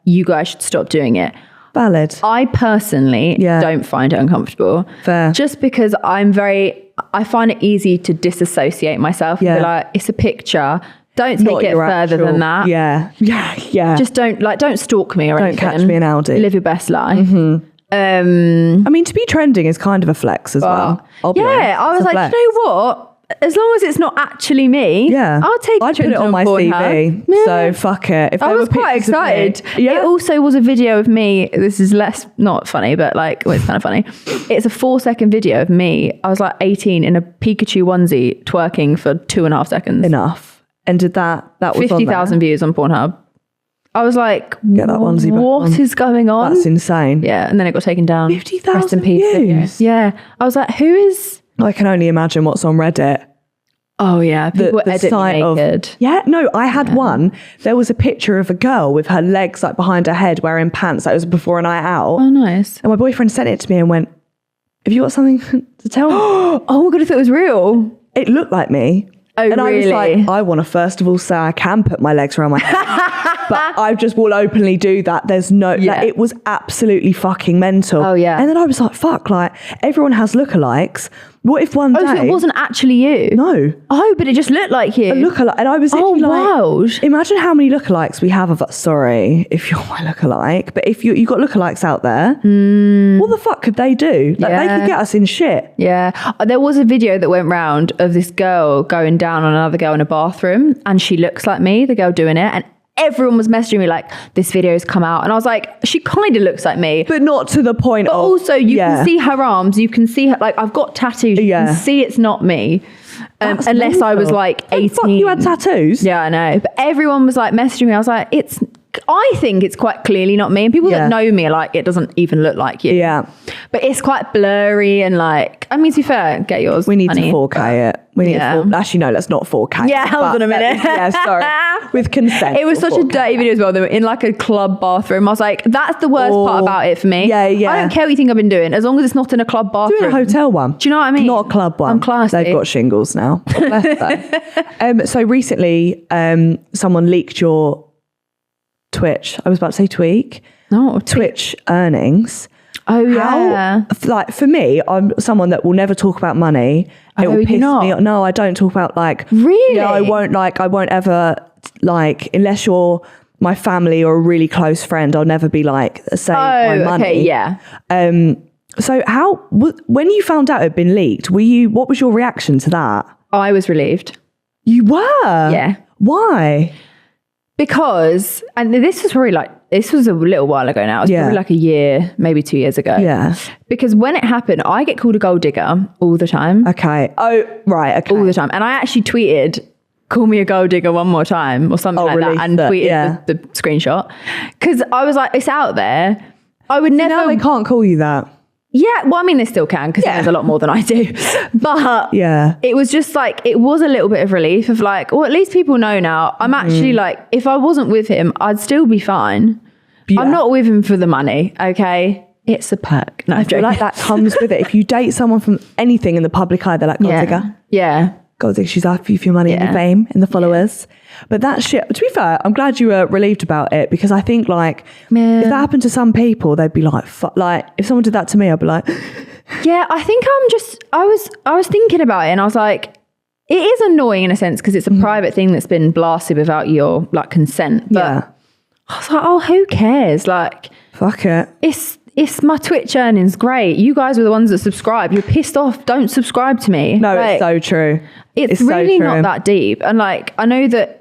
you guys should stop doing it. Valid. I personally don't find it uncomfortable. Fair. Just because I find it easy to disassociate myself. Yeah. Be like, it's a picture. Don't take it further than that. Yeah. Just don't stalk me or anything. Don't catch me in Aldi. Live your best life. Mm-hmm. I mean, to be trending is kind of a flex as well. I was like, you know what? As long as it's not actually me, I'll take I'd put it on my CV. So fuck it. If I was quite excited. It also was a video of me. This is not funny, but like, it's kind of funny. It's a 4-second video of me. I was like 18 in a Pikachu onesie twerking for 2.5 seconds. Enough. And did that was 50,000 views on Pornhub. I was like, get that onesie back what is going on? That's insane. Yeah. And then it got taken down. 50,000 views. Yeah. I was like, who is... I can only imagine what's on Reddit. Oh yeah, people edit naked. I had one. There was a picture of a girl with her legs like behind her head wearing pants. That was before a night out. Oh nice. And my boyfriend sent it to me and went, have you got something to tell me? Oh my God, if it was real. It looked like me. Oh and really? I was like, I want to first of all say I can put my legs around my head. But I just will openly do that. There's no, like, it was absolutely fucking mental. Oh yeah. And then I was like, fuck, like everyone has lookalikes. What if one day... Oh, so it wasn't actually you? No. Oh, but it just looked like you. A lookalike. And I was literally wow. Imagine how many lookalikes we have of us. Sorry if you're my lookalike, but if you got lookalikes out there, what the fuck could they do? Like, they could get us in shit. Yeah. There was a video that went round of this girl going down on another girl in a bathroom, and she looks like me, the girl doing it, and everyone was messaging me like, this video's come out. And I was like, she kind of looks like me. But not to the point but of... also, you can see her arms. You can see her... Like, I've got tattoos. You can see it's not me. Unless I was like 18. Fuck, you had tattoos? Yeah, I know. But everyone was like messaging me. I was like, I think it's quite clearly not me. And people that know me are like, it doesn't even look like you. Yeah. But it's quite blurry and like, I mean, to be fair, get yours. We need to 4K it. We need to actually, no, let's not 4K. Yeah, hold on a minute. Sorry. With consent. It was such 4K. A dirty video as well. They were in like a club bathroom. I was like, that's the worst part about it for me. Yeah. I don't care what you think I've been doing, as long as it's not in a club bathroom. Do a hotel one. Do you know what I mean? Not a club one. I'm classy. They've got shingles now. So recently, someone leaked your Twitch. I was about to say tweak. No, Twitch earnings. Oh yeah. Like for me, I'm someone that will never talk about money. It will piss me off. No, I don't talk about like. Really? Yeah, I won't ever like, unless you're my family or a really close friend. I'll never be like saying my money. Okay, yeah. So when you found out it had been leaked, what was your reaction to that? I was relieved. You were? Yeah. Why? Because, and this was a little while ago now. It was probably like a year, maybe 2 years ago. Yeah. Because when it happened, I get called a gold digger all the time. Okay. Oh, right. Okay. All the time. And I actually tweeted, call me a gold digger one more time or something like that. And tweeted the screenshot. Because I was like, it's out there. I would never. Now they can't call you that. Yeah, well, I mean, they still can because there's a lot more than I do. But it was just like, it was a little bit of relief of like, well, at least people know now. I'm actually like, if I wasn't with him, I'd still be fine. Yeah. I'm not with him for the money, okay? It's a perk. No, I feel like that comes with it. If you date someone from anything in the public eye, they're like, gold digger. Yeah. Gold digger, she's after you for your money and your fame and the followers. But that shit, to be fair, I'm glad you were relieved about it, because I think like if that happened to some people, they'd be like, fuck, like if someone did that to me, I'd be like, yeah, I think I was thinking about it and I was like, it is annoying in a sense because it's a private thing that's been blasted without your like consent. But I was like, oh, who cares? Like, fuck it. It's my Twitch earnings, great. You guys were the ones that subscribed. You're pissed off. Don't subscribe to me. No, like, it's so true. It's really so not that deep. And like, I know that.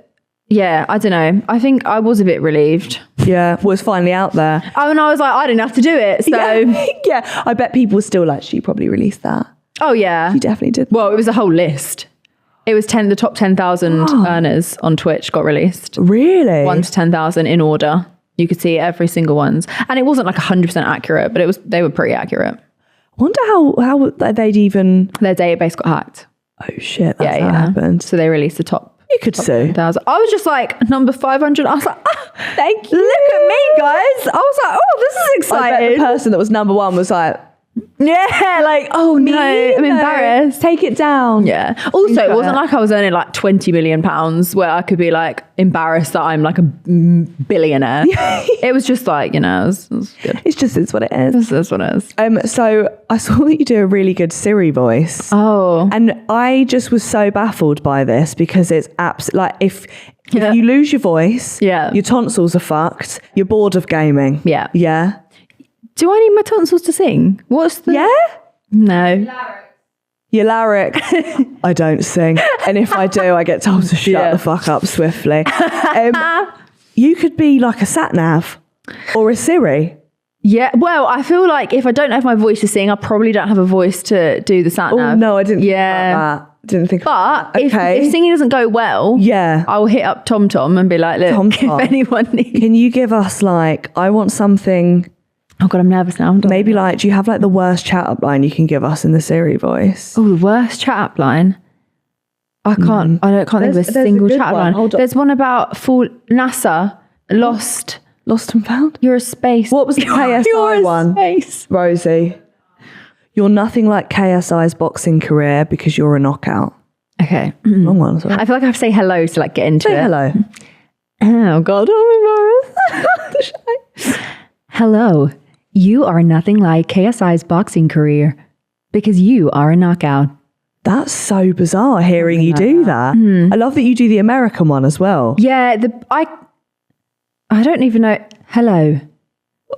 Yeah, I don't know. I think I was a bit relieved. Yeah, was finally out there. Oh, and I was like, I didn't have to do it. So yeah, I bet people were still like, she probably released that. Oh yeah, she definitely did. Well, it was a whole list. It was the top 10,000 earners on Twitch got released. Really? 1 to 10,000 in order. You could see every single ones, and it wasn't like 100% accurate, but they were pretty accurate. I wonder how they'd even their database got hacked. Oh shit! That's how it happened. So they released the top You could sue. I was just like, number 500. I was like, thank you. Look at me, guys. I was like, oh, this is exciting. I bet the person that was number one was like, yeah, like, oh no, I'm embarrassed. Take it down. Yeah. Also, it wasn't like I was earning like 20 million pounds where I could be like embarrassed that I'm like a billionaire. It was just like, it was good. It's what it is. This is what it is. So I saw that you do a really good Siri voice. Oh. And I just was so baffled by this because it's like if you lose your voice, your tonsils are fucked, you're bored of gaming. Yeah. Yeah. Do I need my tonsils to sing? What's the... Yeah? No. Your larynx. I don't sing. And if I do, I get told to shut the fuck up swiftly. You could be like a sat nav or a Siri. Yeah. Well, I feel like if I don't have my voice to sing, I probably don't have a voice to do the sat nav. Oh, no, I didn't think about that. Didn't think about that. But if singing doesn't go well, I will hit up TomTom and be like, look, TomTom, if anyone needs... Can you give us like, I want something... Oh God, I'm nervous now. Maybe like, do you have like the worst chat up line you can give us in the Siri voice? Oh, the worst chat up line? I can't think of a single chat up line. There's one about NASA, lost and found? You're a space. What was the KSI one? Space. Rosie, you're nothing like KSI's boxing career because you're a knockout. Okay. Wrong one. Sorry. I feel like I have to say hello to like get into it. Say hello. Oh God, I'm embarrassed. Hello. You are nothing like KSI's boxing career because you are a knockout. That's so bizarre hearing you do that. I love that you do the American one as well. Yeah, I don't even know. Hello.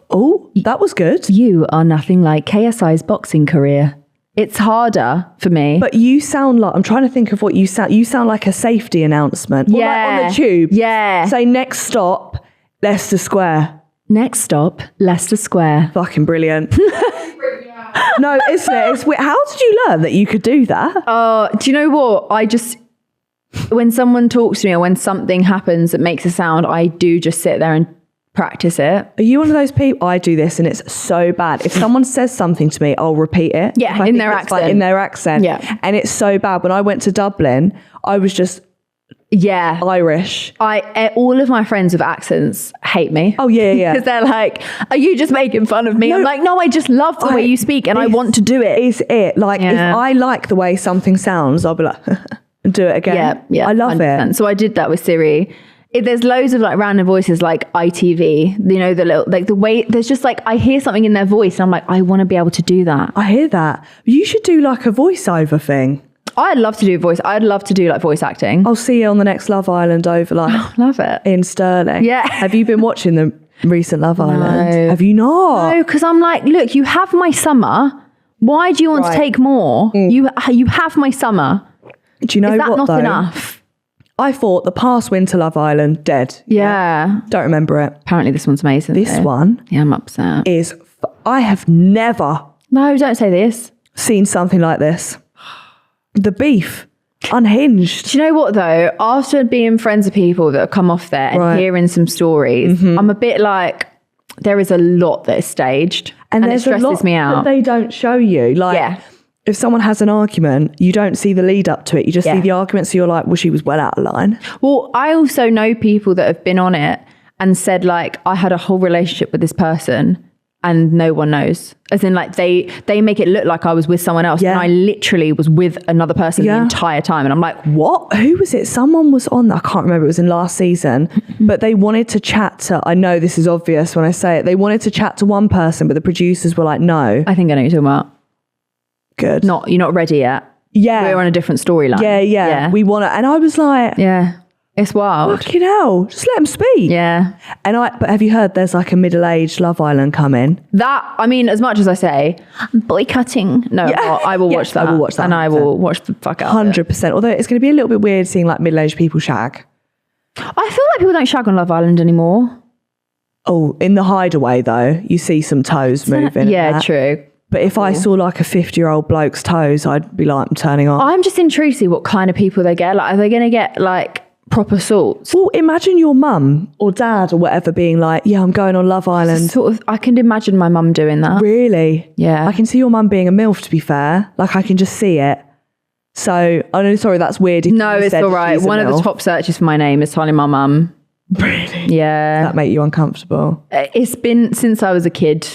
Oh, that was good. You are nothing like KSI's boxing career. It's harder for me. But you sound like, I'm trying to think of what you sound. You sound like a safety announcement. Yeah. Or like on the tube. Yeah. Say next stop, Leicester Square. Next stop, Leicester Square. Fucking brilliant. No, isn't it? How did you learn that you could do that? Do you know what? When someone talks to me or when something happens that makes a sound, I do just sit there and practice it. Are you one of those people? I do this and it's so bad. If someone says something to me, I'll repeat it. Yeah, in their accent. Like in their accent. Yeah. And it's so bad. When I went to Dublin, I was just... Irish. All of my friends with accents hate me. Oh yeah. Because they're like, are you just making fun of me? No, I'm like, no, I just love the way you speak and I want to do it. Is it. Like if I like the way something sounds, I'll be like, do it again. Yeah. I love 100%. It. So I did that with Siri. There's loads of like random voices like ITV, the little, like the way, there's just like, I hear something in their voice and I'm like, I want to be able to do that. I hear that. You should do like a voiceover thing. I'd love to do I'd love to do like voice acting. I'll see you on the next Love Island over like love it in Stirling. Yeah. Have you been watching the recent Love Island? Have you not? No, because I'm like, look, you have my summer. Why do you want to take more? You have my summer. Do you know what? Is that not though? enough? I thought the past winter Love Island dead. Yeah. Don't remember it. Apparently this one's amazing. This one. Yeah, I'm upset. I have never. No, don't say this. Seen something like this. The beef. Unhinged. Do you know what though? After being friends with people that have come off there and hearing some stories, I'm a bit like, there is a lot that is staged and it stresses me out. That they don't show you. Like, if someone has an argument, you don't see the lead up to it. You just see the argument. So you're like, well, she was well out of line. Well, I also know people that have been on it and said like, I had a whole relationship with this person and no one knows. As in like they make it look like I was with someone else and I literally was with another person the entire time. And I'm like, what? Who was it? Someone was on, I can't remember, it was in last season, but they wanted to chat to, I know this is obvious when I say it, they wanted to chat to one person, but the producers were like, no. I think I know what you're talking about. Good. You're not ready yet. Yeah. We're on a different storyline. Yeah. We want to, and I was like, it's wild. Fucking hell, just let them speak. Yeah. But have you heard there's like a middle-aged Love Island coming? That, I mean, as much as I say, I'm boycotting. No, I will watch that. I will watch that. And 100%. I will watch the fuck out 100%. Although it's going to be a little bit weird seeing like middle-aged people shag. I feel like people don't shag on Love Island anymore. Oh, in the Hideaway though, you see some toes moving. Yeah, true. But if I saw like a 50-year-old bloke's toes, I'd be like, I'm turning off. I'm just intrigued to see what kind of people they get. Like, are they going to get like proper salts? Well, imagine your mum or dad or whatever being like, yeah, I'm going on Love Island. Sort of, I can imagine my mum doing that. Really? Yeah. I can see your mum being a MILF, to be fair. Like, I can just see it. So, I'm sorry, that's weird. No, it's all right. One of the top searches for my name is Talia Mar mum. Really? Yeah. Does that make you uncomfortable? It's been since I was a kid.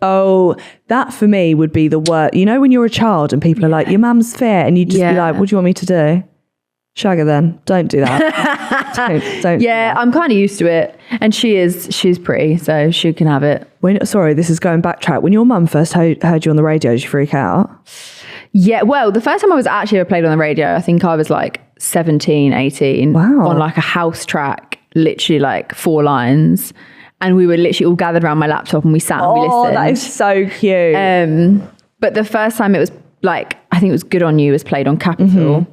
Oh, that for me would be the worst. You know when you're a child and people are like, your mum's fair, and you just be like, what do you want me to do? Shag her then. Don't do that. don't yeah, I'm kind of used to it. And she's pretty, so she can have it. Sorry, this is going backtrack. When your mum first heard you on the radio, did you freak out? Yeah, well, the first time I was actually ever played on the radio, I think I was like 17, 18. Wow. On like a house track, literally like 4 lines. And we were literally all gathered around my laptop and we sat and we listened. Oh, that is so cute. But the first time it was like, I think it was Good On You was played on Capital. Mm-hmm.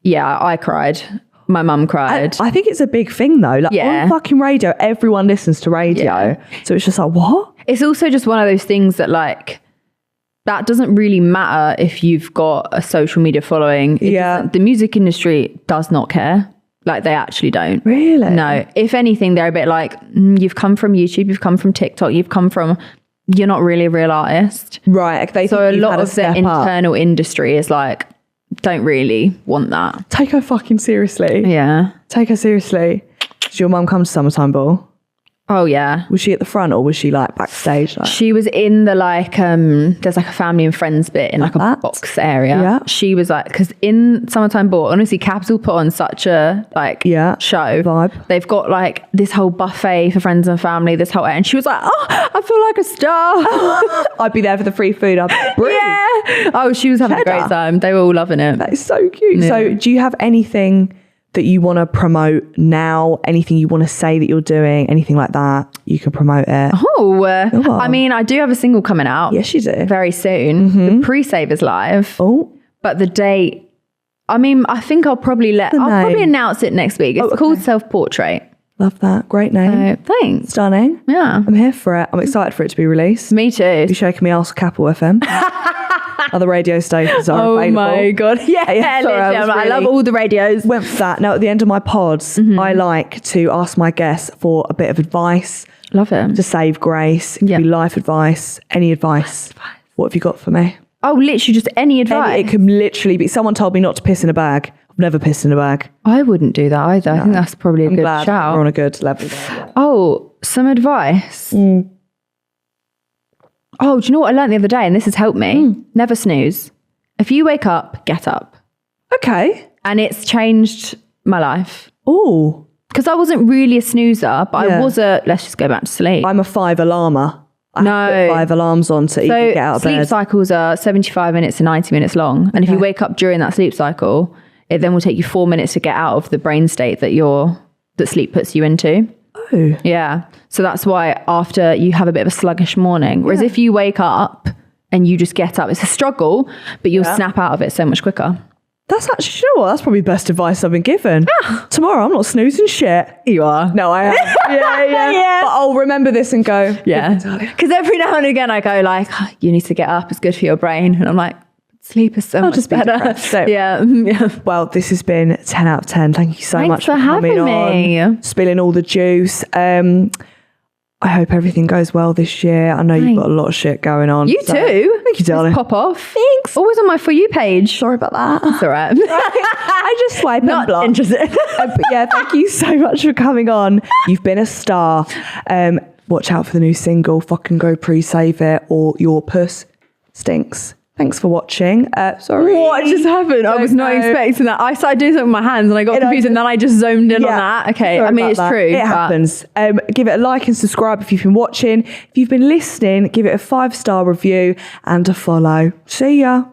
Yeah, I cried. My mum cried. I think it's a big thing though. Like on fucking radio, everyone listens to radio. Yeah. So it's just like, what? It's also just one of those things that like, that doesn't really matter if you've got a social media following. The music industry does not care. Like they actually don't. Really? No. If anything, they're a bit like, you've come from YouTube, you've come from TikTok, you're not really a real artist. Right. So a lot of the internal industry is like, don't really want that. Take her fucking seriously. Yeah. Take her seriously. Did your mum come to Summertime Ball? Oh yeah. Was she at the front or was she like backstage? Like? She was in the like there's like a family and friends bit in like a box area. Yeah. She was like, because in Summertime Ball, honestly, Capital put on such a like show vibe. They've got like this whole buffet for friends and family, this whole, and she was like, oh, I feel like a star. I'd be there for the free food. Yeah. Oh, she was having a great time. They were all loving it. That is so cute. Yeah. So do you have anything that you want to promote now, anything you want to say that you're doing, anything like that, you can promote it? I mean, I do have a single coming out. Yes, you do. Very soon. The pre-save is live. Oh. But the date, I mean, I think I'll probably announce it next week. It's called Self-Portrait. Love that. Great name. Thanks. Stunning. Yeah. I'm here for it. I'm excited for it to be released. Me too. You're shaking me ask Capital FM. Other radio stations are available. Oh my God. Yeah, sorry, I love all the radios. Went for that. Now at the end of my pods, I like to ask my guests for a bit of advice. Love it. To save grace. It could be life advice, any advice. What have you got for me? Oh, literally just any advice. It can literally be, someone told me not to piss in a bag. I've never pissed in a bag. I wouldn't do that either. No. I think that's probably a good shout. We're on a good level there. Oh, some advice. Oh, do you know what I learned the other day? And this has helped me. Never snooze. If you wake up, get up. Okay. And it's changed my life. Oh. Because I wasn't really a snoozer, but I was let's just go back to sleep. I'm a 5 alarmer. I have to put 5 alarms on to even get out of bed. Sleep cycles are 75 minutes to 90 minutes long. And if you wake up during that sleep cycle, it then will take you 4 minutes to get out of the brain state that sleep puts you into. Oh. Yeah. So that's why after you have a bit of a sluggish morning, whereas if you wake up and you just get up, it's a struggle, but you'll snap out of it so much quicker. That's actually, you know what? That's probably the best advice I've been given. Tomorrow, I'm not snoozing shit. You are. No, I am. Yeah. But I'll remember this and go, yeah. Because every now and again I go like, oh, you need to get up. It's good for your brain. And I'm like, sleep is so much better. So, yeah. Well, this has been 10 out of 10. Thank you so much for coming having on. Spilling all the juice. I hope everything goes well this year. I know you've got a lot of shit going on. You too. Thank you, darling. Just pop off. Thanks. Always on my For You page. Sorry about that. That's all right. I just swipe Not and block. interested. But yeah, thank you so much for coming on. You've been a star. Watch out for the new single. Fucking go pre-save it or your puss stinks. Thanks for watching. Sorry. What just happened? I was not expecting that. I started doing something with my hands and I got confused and then I just zoned in on that. Okay. I mean, it's true. It happens. Give it a like and subscribe if you've been watching. If you've been listening, give it a 5-star review and a follow. See ya.